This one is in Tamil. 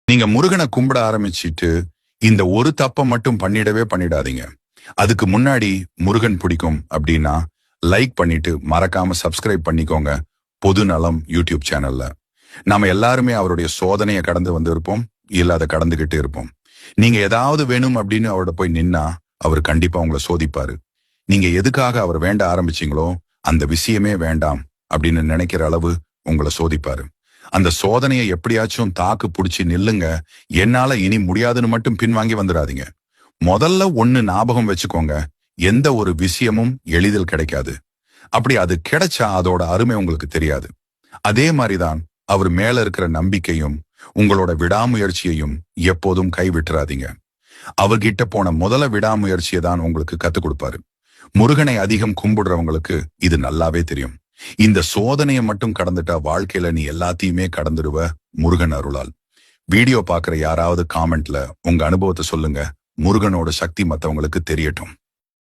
நீங்க முருகனை கும்பிட ஆரம்பிச்சிட்டு இந்த ஒரு தப்ப மட்டும் பண்ணிடாதீங்க. அதுக்கு முன்னாடி முருகன் பிடிக்கும் அப்படின்னா லைக் பண்ணிட்டு மறக்காம சப்ஸ்கிரைப் பண்ணிக்கோங்க. பொது நலம் யூடியூப் சேனல்ல நாம எல்லாருமே அவருடைய சோதனையை கடந்து வந்து இருப்போம், இல்ல அதை கடந்துகிட்டு இருப்போம். நீங்க ஏதாவது வேணும் அப்படின்னு அவரோட போய் நின்னா அவர் கண்டிப்பா உங்களை சோதிப்பாரு. நீங்க எதுக்காக அவர் வேண்ட ஆரம்பிச்சீங்களோ அந்த விஷயமே வேண்டாம் அப்படின்னு நினைக்கிற அளவு உங்களை சோதிப்பாரு. அந்த சோதனையை எப்படியாச்சும் தாக்கு பிடிச்சி நில்லுங்க. என்னால இனி முடியாதுன்னு மட்டும் பின்வாங்கி வந்துடாதீங்க. முதல்ல ஒண்ணு ஞாபகம் வச்சுக்கோங்க, எந்த ஒரு விஷயமும் எளிதில் கிடைக்காது. அப்படி அது கிடைச்சா அதோட அருமை உங்களுக்கு தெரியாது. அதே மாதிரிதான் அவர் மேல இருக்கிற நம்பிக்கையும் உங்களோட விடாமுயற்சியையும் எப்போதும் கைவிட்டுறாதீங்க. அவர்கிட்ட போன முதல்ல விடாமுயற்சியை தான் உங்களுக்கு கத்துக் கொடுப்பாரு. முருகனை அதிகம் கும்பிடுறவங்களுக்கு இது நல்லாவே தெரியும். இந்த சோதனையை மட்டும் கடந்துட்டா வாழ்க்கையில நீ எல்லாத்தையுமே கடந்துடுவ முருகன் அருளால். வீடியோ பாக்குற யாராவது காமெண்ட்ல உங்க அனுபவத்தை சொல்லுங்க. முருகனோட சக்தி மத்தவங்களுக்கு தெரியட்டும்.